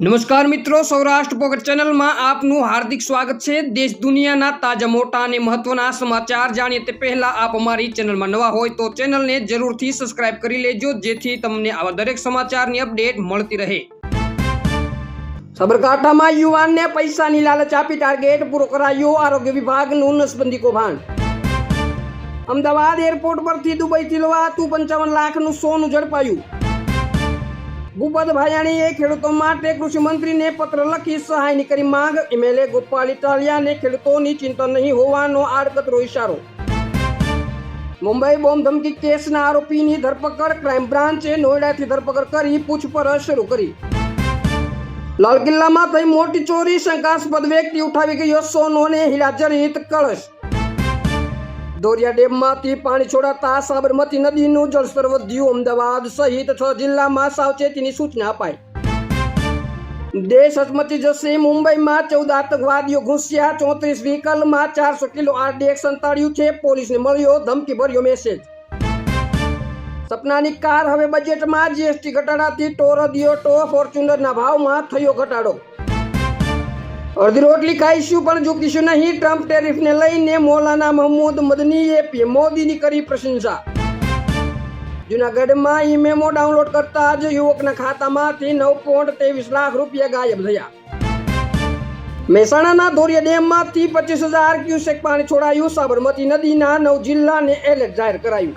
નમસ્કાર મિત્રો, સૌરાષ્ટ્ર પોકેટ ચેનલમાં આપનું હાર્દિક સ્વાગત છે। દેશ દુનિયાના તાજા મોટા અને મહત્વના સમાચાર જાણીએ તે પહેલા આપ અમારી ચેનલમાં નવા હોય તો ચેનલને જરૂરથી સબસ્ક્રાઇબ કરી લેજો, જેથી તમને આવા દરેક સમાચારની અપડેટ મળતી રહે। સાબરકાંઠામાં યુવાનને પૈસાની લાલચ આપી ટાર્ગેટ પૂરો કરાયો, આરોગ્ય વિભાગનું નસબંધી કૌભાંડ। અમદાવાદ એરપોર્ટ પરથી દુબઈથી લવાતું 55 લાખનું સોનું ઝડપાયું। ભૂપત ભાયાણીએ ખેડૂતો માટે કૃષિ મંત્રીને પત્ર લખી સહાયની કરી માંગ। એમએલએ ગોપાલ ઇટાલિયાને ખેડૂતોની ચિંતા નહીં હોવાનો આડકતરો ઇશારો। મુંબઈ બોમ્બ ધમકી કેસના આરોપીની ધરપકડ, ક્રાઇમ બ્રાન્ચે નોઈડાથી ધરપકડ કરી પૂછપરછ શરૂ કરી। લાલ કિલ્લામાં થઈ મોટી ચોરી, શંકાસ્પદ વ્યક્તિ ઉઠાવી ગયો સોનો અને હીરા જડિત કળશ। દોરિયા ડેમમાંથી પાણી છોડાતા સાબરમતી નદીનું જળસ્તર વધ્યું। અમદાવાદ સહિત 6 જિલ્લામાં સાવચેતીની સૂચના અપાઈ। દેશ હચમચી જશે, મુંબઈમાં 14 આતંકવાદીઓ ઘૂસ્યા। 34 વ્હીકલમાં 400 કિલો RDX સંતાડ્યું છે। પોલીસને મળ્યો ધમકી ભર્યો મેસેજ। સપનાની કાર હવે બજેટમાં, GST ઘટાડાથી ટોરડિયો ફોર્ચ્યુનરના ભાવમાં થયો ઘટાડો। અડધી રોટલી ખાઈશું પણ ઝૂકીશું નહીં, ટ્રમ્પ ટેરિફને લઈને મૌલાના મહમૂદ મદનીએ પીએમ મોદીની કરી પ્રશંસા। જૂનાગઢમાં ઈ-મેમો ડાઉનલોડ કરતા જ યુવકના ખાતામાંથી 9.23 લાખ રૂપિયા ગાયબ થયા। મહેસાણાના દોરિયા ડેમમાંથી 25,000 ક્યુસેક પાણી છોડાયું। સાબરમતી નદીના 9 જિલ્લાને એલર્ટ જાહેર કરાયું।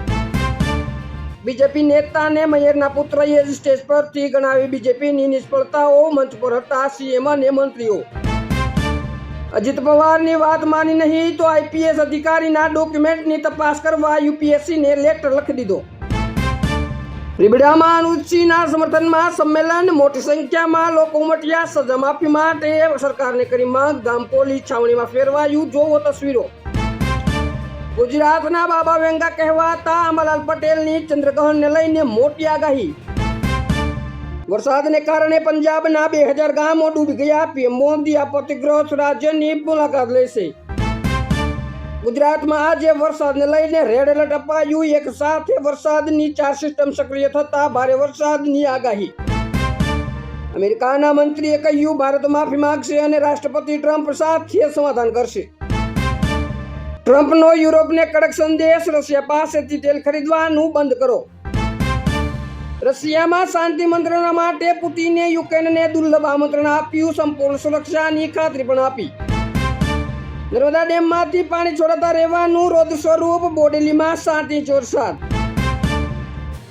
બીજેપી નેતાને મેયરના પુત્રએ જ સ્ટેજ પરથી ગણાવી બીજેપીની નિષ્ફળતાઓ, મંચ પર હતા સીએમ અને મંત્રીઓ। અજીત પવારની વાત માની નહીં તો આઈપીએસ અધિકારીના ડોક્યુમેન્ટની તપાસ કરવા યુપીએસસીને લેટર લખી દીધો। રીબડામાં અનુચ્છેદના સમર્થનમાં સંમેલન, મોટી સંખ્યામાં લોકો ઉમટ્યા। સજા માફી માટે સરકારને કરી માંગ, ગામ પોલીસ છાવણીમાં ફેરવાયું, જોવો તસવીરો। ગુજરાતના બાબા વેંગા કહેવાતા અંબાલાલ પટેલની ચંદ્રગ્રહણને લઈને મોટી આગાહી। વરસાદને કારણે પંજાબના 2000 ગામો ડૂબી ગયા। પીએમ મોદી આપત્તિગ્રસ્ત રાજ્યની મુલાકાત લેશે। ગુજરાતમાં આજે વરસાદને લઈને રેડ એલર્ટ અપાયું। એક સાથે વરસાદની 4 સિસ્ટમ સક્રિય થતા ભારે વરસાદની આગાહી। અમેરિકાના મંત્રીએ કહ્યું ભારત માફી માંગશે અને રાષ્ટ્રપતિ ટ્રમ્પ સાથે સમાધાન કરશે। ટ્રમ્પનો યુરોપને કડક સંદેશ, રશિયા પાસેથી તેલ ખરીદવાનું બંધ કરો। રશિયામાં શાંતિ મંત્રણા માટે પુતિને યુક્રેનને દુર્લભ આમંત્રણ આપ્યું। સંપૂર્ણ સુરક્ષાની ખાતરી પણ આપી। નર્મદા ડેમમાંથી પાણી છોડાતા રહેવાનું રૌદ્ર સ્વરૂપ, બોડેલીમાં 7 ઇંચ વરસાદ।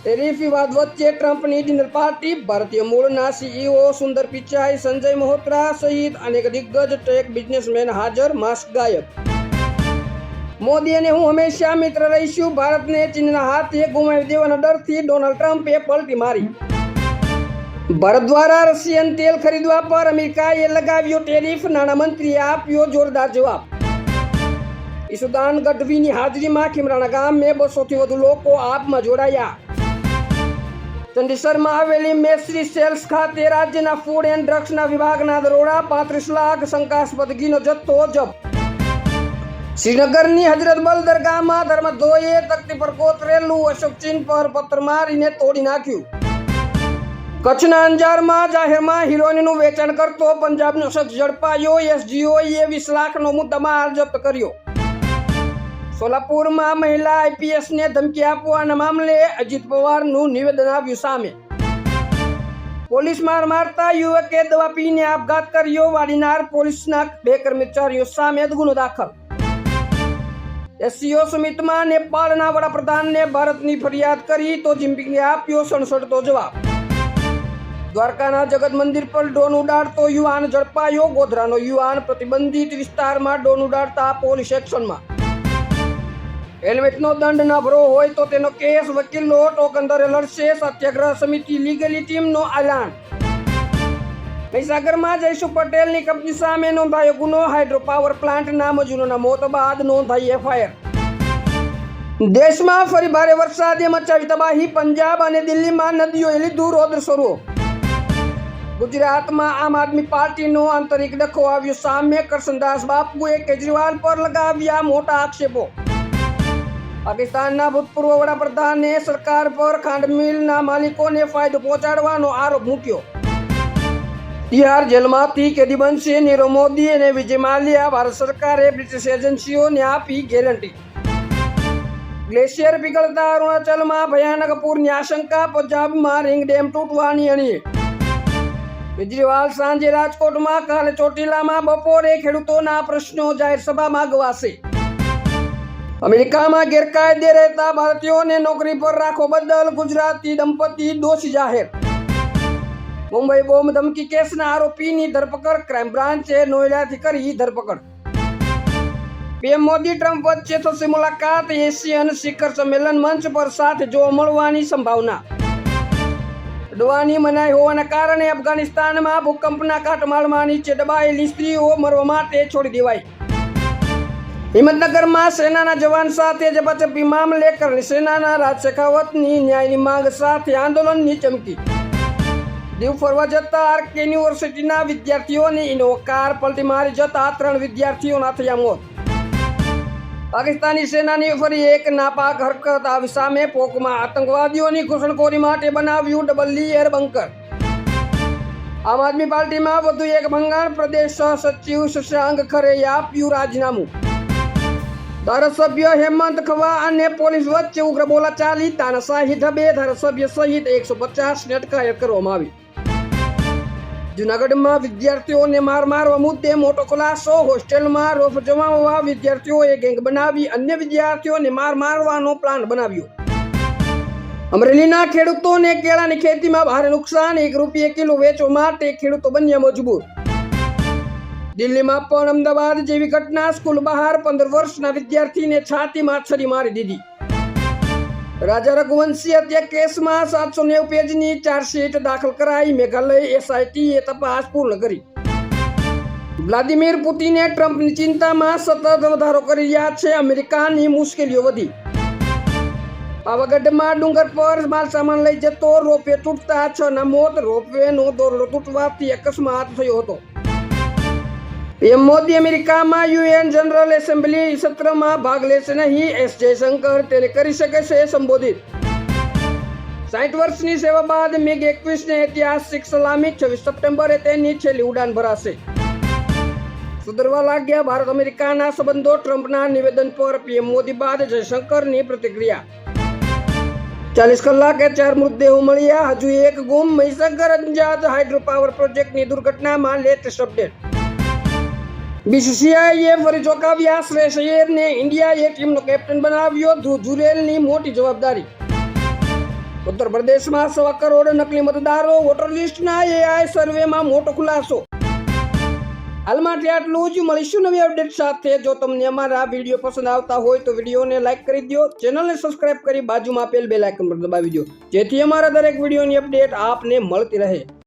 ટેરિફ વિવાદ વચ્ચે ટ્રમ્પની ડિનર પાર્ટી, ભારતીય મૂળના CEO સુંદર પિચાઈ, સંજય મલ્હોત્રા સહિત અનેક દિગ્ગજ ટેક બિઝનેસમેન હાજર, માસ્ક ગાયબ। મોદી અને હું હંમેશા મિત્ર રહીશું, ભારતને ચીનના હાથે ગુમાવી દેવાના ડરથી ડોનાલ્ડ ટ્રમ્પે પલટી મારી। ભારત દ્વારા રશિયન તેલ ખરીદવા પર અમેરિકાએ લગાવ્યો ટેરિફ, નાણામંત્રીએ આપ્યો જોરદાર જવાબ। ઈસુદાન ગઢવીની હાજરીમાં ખીમરાણા ગામે 200 થી વધુ લોકો આપમાં જોડાયા। ચંડીસરમાં આવેલી મેસરી સેલ્સ ખાતે રાજ્યના ફૂડ એન્ડ ડ્રગ્સના વિભાગના દરોડા, 35 લાખ શંકાસ્પદ ઘીનો જથ્થો જપ્ત। શ્રીનગરની હજરત બલ દરગાહમાં ધર્મદ્રોહીએ તકતી પર કોતરેલું અશોક ચિહ્ન પર પથ્થર મારીને તોડી નાખ્યું। કચ્છના અંજારમાં જાહેરમાં હિરોઈનનું વેચાણ કરતો પંજાબનો શખ્સ ઝડપાયો। એસજીઓએ 20 લાખનો મુદ્દામાલ જપ્ત કર્યો। સોલાપુરમાં મહિલા આઈપીએસને ધમકી આપવાના મામલે અજીત પવારનું નિવેદન આવ્યું સામે। પોલીસ માર મારતા યુવકે દવા પીને આપઘાત કર્યો। વાડીનાર પોલીસના 2 કર્મચારીઓ સામે ગુનો દાખલ। એસસીઓ સમિટમાં નેપાળના વડાપ્રધાનને ભારતની ફરિયાદ કરી તો જિમ્પિંગે આપ્યો સણસણતો જવાબ। દ્વારકાના જગત મંદિર પર ડ્રોન ઉડાડતો યુવાન ઝડપાયો। ગોધરાનો યુવાન પ્રતિબંધિત વિસ્તારમાં ડ્રોન ઉડાડતા પોલીસ એક્શનમાં। હેલ્મેટનો દંડ ન ભરવો હોય તો તેનો કેસ વકીલો ટોકન-દરે લડશે, સત્યાગ્રહ સમિતિ લીગલી ટીમનો એલાન। મહીસાગરમાં જયસુ પટેલની કંપની સામે નોંધાયો ગુનો, હાઇડ્રો પાવર પ્લાન્ટના મજૂરોના મોત બાદ નોંધાઈ એફઆઈઆર। દેશમાં ફરી ભારે વરસાદે મચાવી તબાહી, પંજાબ અને દિલ્હીમાં નદીઓએ લીધું રૌદ્ર સ્વરૂપ। ગુજરાતમાં આમ આદમી પાર્ટીનો આંતરિક ડખો આવ્યો સામે, કરશનદાસ બાપુએ કેજરીવાલ પર લગાવ્યા મોટા આક્ષેપો। પાકિસ્તાનના ભૂતપૂર્વ વડાપ્રધાને સરકાર પર ખાંડ મિલના માલિકોને ફાયદો પહોંચાડવાનો આરોપ મૂક્યો। તિહાર જેલમાંથી કેદી બનશે નીરવ મોદી અને વિજય માલ્યા? ભારત સરકારે બ્રિટિશ એજન્સીઓને આપી ગેરંટી. ગ્લેશિયર પીગળતા અરુણાચલમાં ભયાનક પૂરની આશંકા. પંજાબમાં રિંગ ડેમ તૂટવાની અણી. કેજરીવાલ સાંજે રાજકોટમાં, કાલે ચોટીલામાં, બપોરે ખેડૂતોના પ્રશ્નો જાહેર સભામાં ગવાશે. અમેરિકામાં ગેરકાયદે રહેતા ભારતીયોને નોકરી પર રાખવા બદલ ગુજરાતી દંપતી દોષી જાહેર. મુંબઈ બોમ્બ ધમકી કેસના આરોપીની ધરપકડ. ક્રાઇમ બ્રાન્ચે નોઈડાથી કરી ધરપકડ. પીએમ મોદી ટ્રમ્પ વચ્ચે થશે મુલાકાત. એશિયન શિખર સંમેલન મંચ પર સાથે જોવા મળવાની સંભાવના. દવાની મનાઈ હોવાના કારણે અફઘાનિસ્તાનમાં ભૂકંપના કાટમાળમાં નીચે દબાયેલી સ્ત્રીઓ મરવા માટે છોડી દેવાઈ. હિંમતનગરમાં સેનાના જવાન સાથે ઝપાઝપી મામલે કરણી સેનાના રાજ શેખાવતની ન્યાયની માંગ સાથે આંદોલનની ચમકી. દીવ ફરવા જતા આરકે યુનિવર્સિટીના વિદ્યાર્થીઓની ઇનોવા કાર પલટી મારી જતા 3 વિદ્યાર્થીઓના થયા મોત. પાકિસ્તાની સેનાની ફરી એક નાપાક હરકત આવી સામે. પોકમાં આતંકવાદીઓની ઘૂસણખોરી માટે બનાવ્યું ડબલ લેયર બંકર. આમ આદમી પાર્ટીમાં વધુ એક ભંગાણ. પ્રદેશ સહસચિવ શશાંક ખરેએ આપ્યું રાજીનામું. ધારાસભ્ય હેમંત ખવા અને પોલીસ વચ્ચે ઉગ્ર બોલાચાલી. તાનાશાહી ઢબે ધારાસભ્ય સહિત 150 અટકાયત કરવામાં આવી. જૂનાગઢમાં વિદ્યાર્થીઓને મારવા મુદ્દે મોટો ખુલાસો. હોસ્ટેલમાં રોફ જમાવવા વિદ્યાર્થીઓએ ગેંગ બનાવી અન્ય વિદ્યાર્થીઓને મારવાનો પ્લાન બનાવ્યો. અમરેલીના ખેડૂતોને કેળાની ખેતીમાં ભારે નુકસાન. ₹1 કિલો વેચવા માટે ખેડૂતો બન્યા મજબૂર. દિલ્હીમાં પણ અમદાવાદ જેવી ઘટના. સ્કૂલ બહાર 15 વર્ષના વિદ્યાર્થીને છાતીમાં છરી મારી દીધી. રાજા રઘુવંશી હત્યા કેસમાં 790 પેજની ચાર્જશીટ દાખલ કરાઈ. મેઘાલય એસઆઈટીએ તપાસ પૂર્ણ કરી. વ્લાદિમીર પુતિને ટ્રમ્પની ચિંતામાં સતત વધારો કરી રહ્યા છે. અમેરિકાની મુશ્કેલીઓ વધી. પાવાગઢમાં ડુંગર પર માલસામાન લઈ જતો રોપવે તૂટતા 6ના મોત. રોપવેનો દોરડો તૂટવાથી અકસ્માત થયો હતો. પીએમ મોદી અમેરિકામાં યુએન જનરલ એસેમ્બલી સત્રમાં ભાગ લેશે નહીં. એસ જયશંકર તેને કરી શકે છે સંબોધિત. 60 વર્ષની સેવા બાદ MiG-21ને ઐતિહાસિક સલામી. 26 સપ્ટેમ્બરે તેની છેલ્લી ઉડાન ભરાશે. સુધરવા લાગ્યા ભારત અમેરિકાના સંબંધો. ટ્રમ્પના નિવેદન પર પીએમ મોદી બાદ જયશંકરની પ્રતિક્રિયા. 40 કલાકે 4 મૃતદેહો મળ્યા. હજુ એક ગુમ. મહીસાગર અંજાદ હાઇડ્રો પાવર પ્રોજેક્ટની દુર્ઘટનામાં લેટેસ્ટ અપડેટ. બીસીસીઆઈએ ફરી ચોંકાવ્યા. શ્રેયસ અય્યરને ઇન્ડિયાએ ટીમનો કેપ્ટન બનાવ્યો. ધ્રુવ જુરેલની મોટી જવાબદારી. ઉત્તર પ્રદેશમાં 1.25 કરોડ નકલી મતદારો. વોટર લિસ્ટના AI સર્વેમાં મોટો ખુલાસો. હાલ માટે આટલું જ. મળીશું નવી અપડેટ સાથે. જો તમને અમારા વિડીયો પસંદ આવતા હોય તો વિડીયોને લાઇક કરી દો. ચેનલને સબસ્ક્રાઇબ કરી બાજુમાં આપેલ બેલ આઇકન પર દબાવી દો, જેથી અમારા દરેક વિડીયોની અપડેટ આપને મળતી રહે.